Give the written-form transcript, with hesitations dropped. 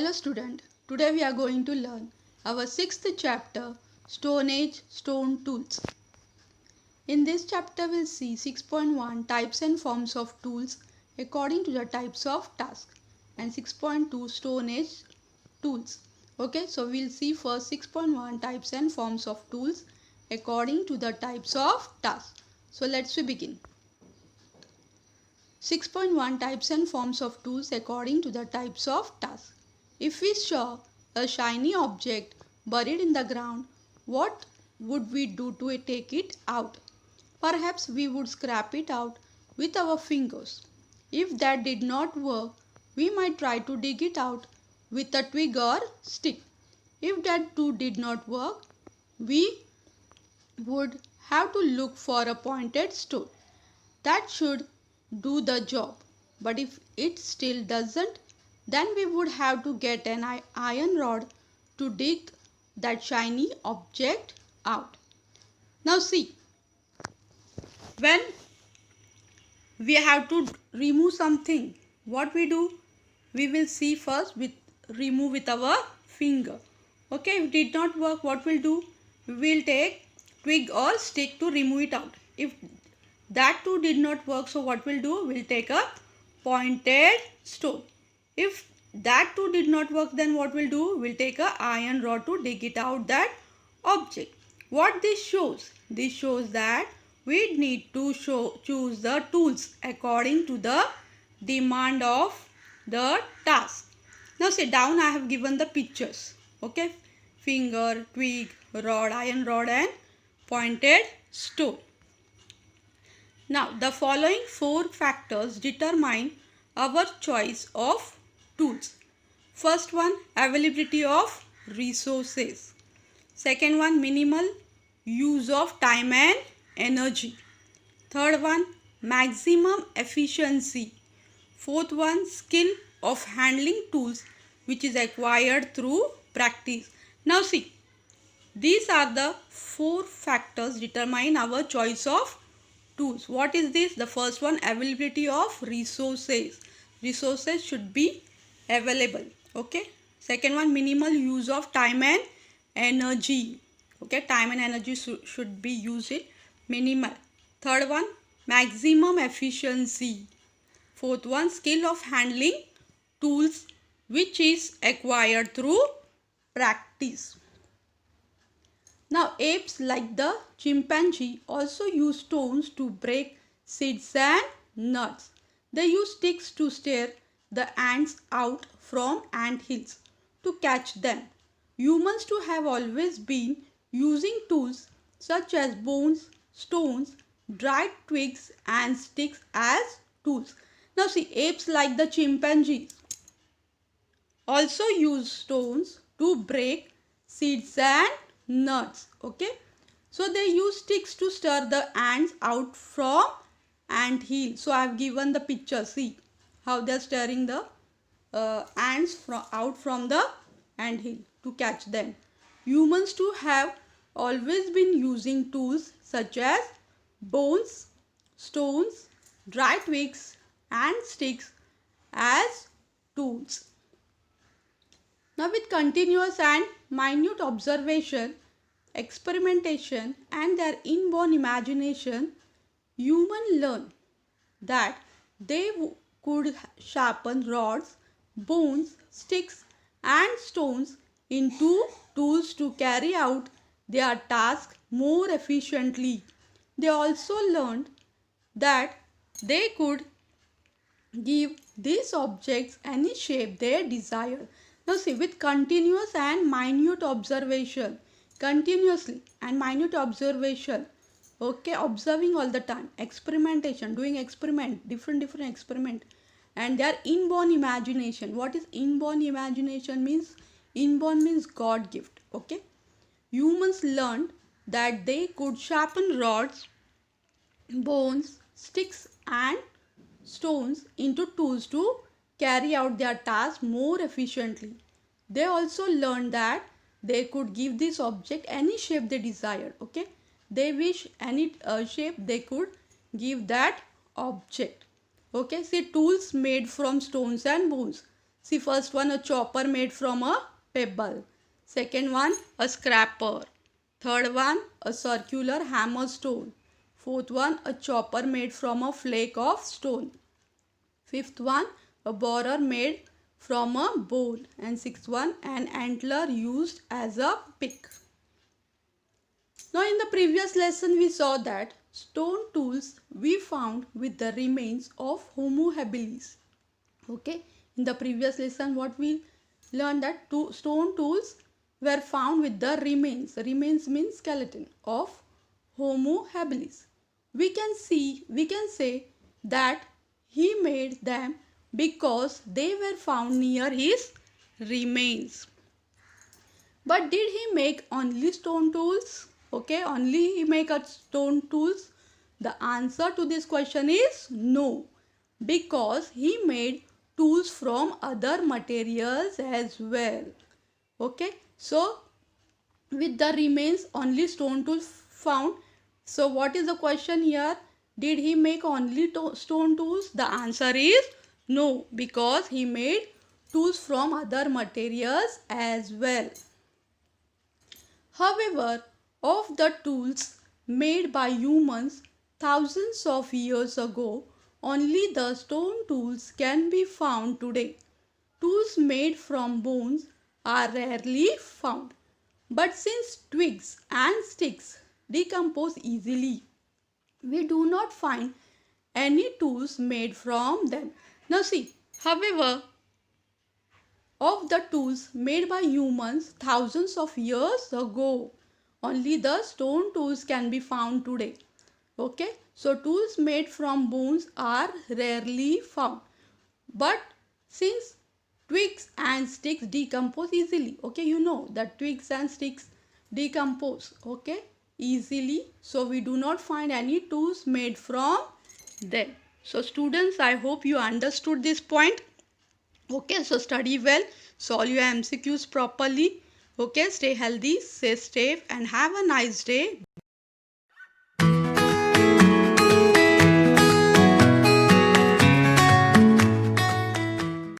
Hello student, today we are going to learn our 6th chapter, Stone Age Stone Tools. In this chapter we'll see 6.1 types and forms of tools according to the types of task and 6.2 Stone Age tools. Okay, so we'll see first 6.1 types and forms of tools according to the types of task. So let's begin. 6.1 types and forms of tools according to the types of task. If we saw a shiny object buried in the ground, what would we do to take it out? Perhaps we would scrape it out with our fingers. If that did not work, we might try to dig it out with a twig or stick. If that too did not work, we would have to look for a pointed stone. That should do the job. But if it still doesn't, then we would have to get an iron rod to dig that shiny object out. Now see, when we have to remove something, what we do? We will see first remove with our finger. Okay, if it did not work, what we'll do? We will take twig or stick to remove it out. If that too did not work, so what we'll do? We'll take a pointed stone. If that too did not work, then what we'll do? We'll take a iron rod to dig it out that object. What this shows? This shows that we need to choose the tools according to the demand of the task. Now say down I have given the pictures. Okay, finger, twig, rod, iron rod and pointed stone. Now the following 4 factors determine our choice of tools. First one, availability of resources. Second one, minimal use of time and energy. Third one, maximum efficiency. Fourth one, skill of handling tools which is acquired through practice. Now see, these are the 4 factors determine our choice of tools. What is this? The first one, availability of resources. Resources should be available. Okay. Second one, minimal use of time and energy. Okay, time and energy should be used in minimal. Third one, maximum efficiency. Fourth one, skill of handling tools which is acquired through practice. Now apes like the chimpanzee also use stones to break seeds and nuts. They use sticks to steer the ants out from ant hills to catch them. Humans too have always been using tools such as bones, stones, dried twigs and sticks as tools. Now see, apes like the chimpanzees also use stones to break seeds and nuts. Okay, so they use sticks to stir the ants out from ant hill. So I have given the picture. See how they are stirring the ants out from the ant hill to catch them. Humans too have always been using tools such as bones, stones, dry twigs and sticks as tools. Now with continuous and minute observation, experimentation and their inborn imagination, humans learn that they could sharpen rods, bones, sticks and stones into tools to carry out their task more efficiently. They also learned that they could give these objects any shape they desire. Now see, with continuous and minute observation, continuously and minute observation, okay, observing all the time, experimentation, doing experiment, different experiment, and their inborn imagination. What is inborn imagination means? Inborn means God gift. Okay, humans learned that they could sharpen rods, bones, sticks and stones into tools to carry out their task more efficiently. They also learned that they could give this object any shape they desired. Okay, they wish any shape they could give that object. Okay, see, tools made from stones and bones. See, first one, a chopper made from a pebble. Second one, a scraper. Third one, a circular hammer stone. Fourth one, a chopper made from a flake of stone. Fifth one, a borer made from a bowl. And sixth one, an antler used as a pick. Now in the previous lesson we saw that stone tools we found with the remains of Homo habilis. Okay, in the previous lesson what we learned that stone tools were found with the remains. Remains means skeleton of Homo habilis. We can say that he made them because they were found near his remains. But did he make only stone tools? Okay, only he make a stone tools? The answer to this question is no, because he made tools from other materials as well. Okay, so with the remains only stone tools found. So what is the question here? Did he make only stone tools? The answer is no, because he made tools from other materials as well. However, of the tools made by humans thousands of years ago, only the stone tools can be found today. Tools made from bones are rarely found. But since twigs and sticks decompose easily, we do not find any tools made from them. Now see, however, of the tools made by humans thousands of years ago, only the stone tools can be found today. Okay, so tools made from bones are rarely found. But since twigs and sticks decompose easily, okay, you know that twigs and sticks decompose, okay, easily, so we do not find any tools made from them. So students, I hope you understood this point. Okay, so study well, solve your MCQs properly. Okay, stay healthy, stay safe, and have a nice day.